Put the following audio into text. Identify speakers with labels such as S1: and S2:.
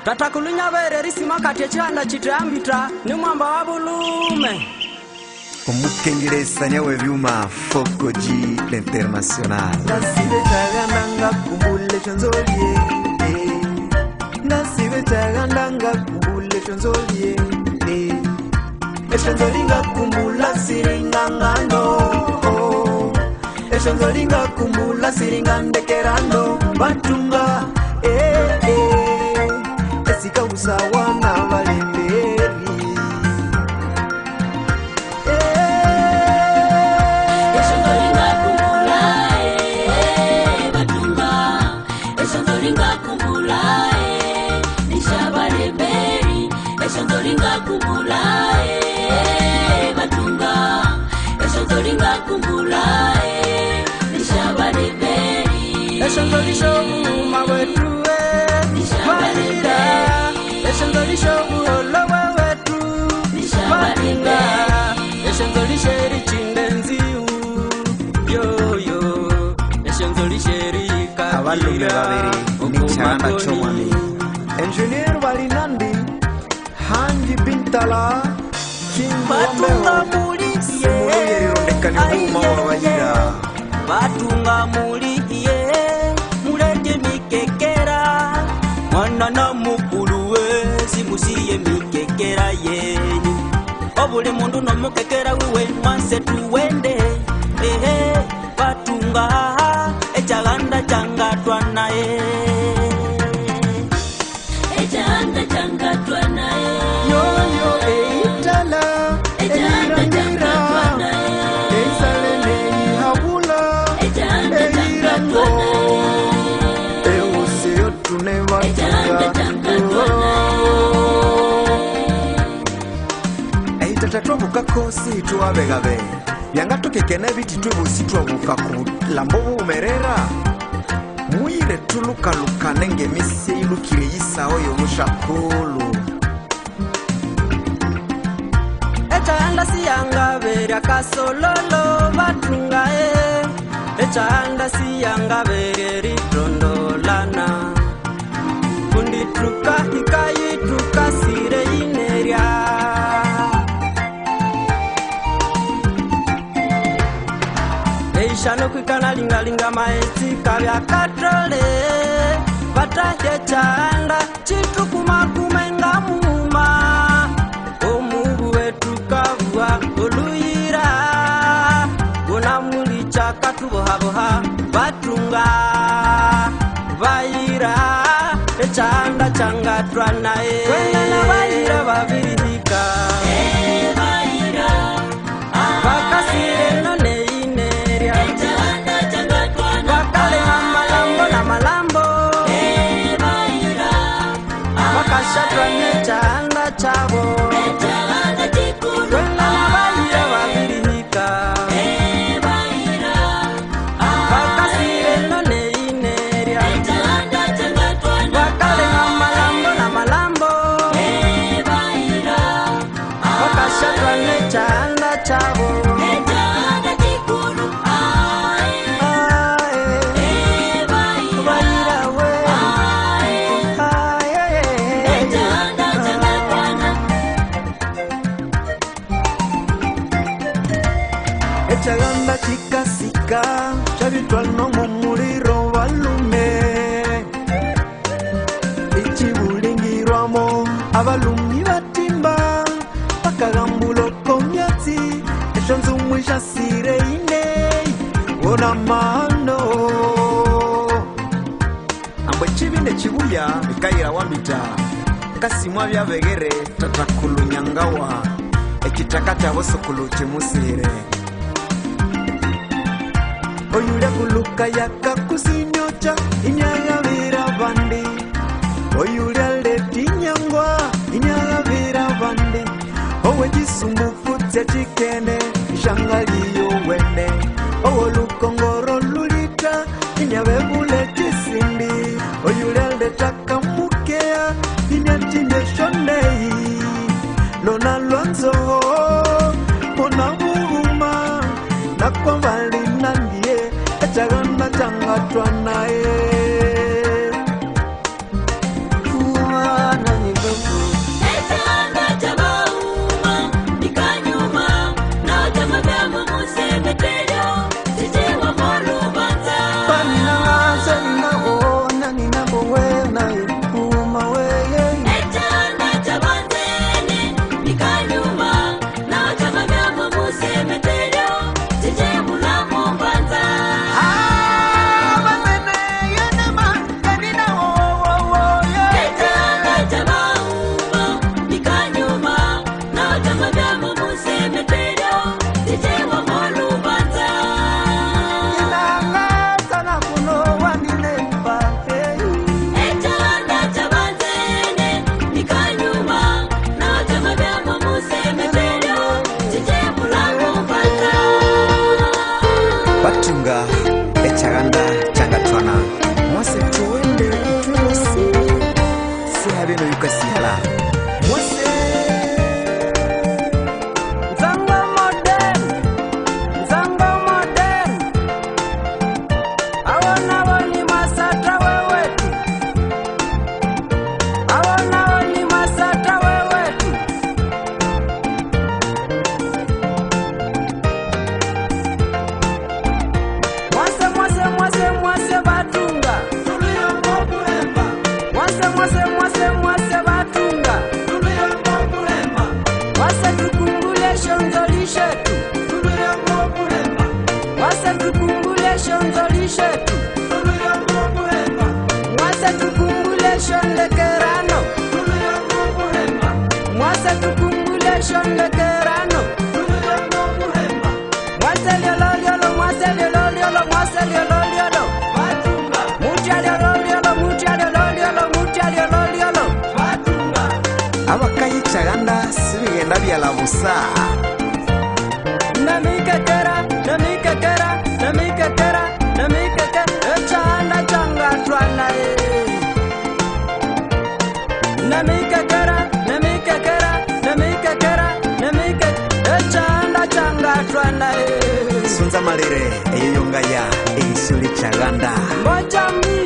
S1: Tatakulunya bere risima kati chanda chitambita ni mwamba wa bulume.
S2: Omukengereza nyawe vyuma Foko G l'International.
S3: Nasibe tagandanga kumbule chonzolie. Nasibe tagandanga kumbule chonzolie. Eshonzolinga kumbula siringa ngando. Eshonzolinga kumbula siringa ndekerando. Batunga esika usawa na valemberi.
S4: Eshonzolinga kumbula batunga. Eshonzolinga kumbula nishabalemberi. Eshonzolinga kumbula batunga. Eshonzolinga kumbula nishabalemberi.
S1: Eshonzolisho mawetu nishabalemberi. Eshonzolisho ulowe wetu nishabalemberi. Eshonzolisheri chindenziu yo yo. Eshonzolisheri kabira
S2: Abalume babiri nichanda chomani.
S3: Engineer Valinandi Hanji Bintala
S1: Batunga muli
S3: Batunga
S1: muli mulete mikekera. Mwana na mukulu we simusiye mikekera yenyu. Obuli mundu no mukekera wiwe mwanse tuwende. Batunga echaganda changatwa naye.
S4: Echaganda changatwa naye.
S3: Yo eitala
S4: Echaganda changatwa naye.
S3: Eisalene habula
S4: Echaganda changatwa naye.
S3: Eusio tuneva
S4: Echaganda changatwa naye.
S2: Eitatwa bukakosi tuwabegabe. Yanga tukekene biti tubusi twabukaku lambobu umerera. Muire tuluka nenge misi ilukire yisa oyo mushakulu.
S1: Echanda siyanga berya kasololo batunga Echanda siyanga berya ritondolana. Kunditruka hikayitruka sire inerya. Eishano kwikana linga maeti kabya katrole. Batahye chanda chitukuma kumenga muma. Omubu wetu kavua oluyira. Gunamuli chaka tuboha batunga. Bayira echanda changatwa naye. Kwenda na bayira babirika.
S4: Bayira
S1: Bakasire none inerya.
S4: Echaganda changatwa naye.
S1: Bakale malambo na malambo.
S4: Bayira
S1: Bakashatwa nechanda chabo.
S4: Echaganda chikulu.
S1: Kwenda na bayira babirika.
S4: Bayira
S1: Bakasire none inerya.
S4: Echaganda changatwa naye.
S1: Bakale malambo na malambo.
S4: Bayira
S1: Bakashatwa nechanda chabo.
S4: Echaganda chikulu. Bayira
S1: Bayira we.
S4: Echaganda changatwa naye.
S3: Echaganda chikasika chabitwa nomo muliro balume. Ichibulingirwamo abalumi batimba bakagambulo komyatsi. Eshonzumwisha sire ine wona mano.
S2: Ambwe chibine chibuya bikayira wambita. Kasimwa byabegere tatakulu nyangawa. Ekitakata bosokulu chimusire.
S3: Oyule kuluka yakakusinyocha inyagabira bandi. Oyule aleti nyangwa inyagabira bandi. Owe jisumbufutse chikene ishangaliyo wene. Owe lukongoro lulita inyabebule chisimbi. Oyule aleta kamukea inyatinye shondei. Lona lwanzo mona buruma nakwa bali nandie echaganda changatwa naye.
S2: tukasihala mwase
S1: Nzango modern awona woni masata wewetu awona woni masata wewetu mwase batunga mwase batunga mwase tukumbule shonzoli shetu mwase tukumbule shonzoli shetu mwase tukumbule shonlekerano mwase tukumbule shonlekerano mwase liololiolo mwase liololiolo mwase liololiolo mucha liololiolo mucha liololiolo mucha liololiolo
S2: abakayicaganda sibigenda byalabusa
S1: namikekera echanda changatwana namikekera echanda changatwana
S2: sunza malire eyo yongaya eisuli caganda
S1: Mojambi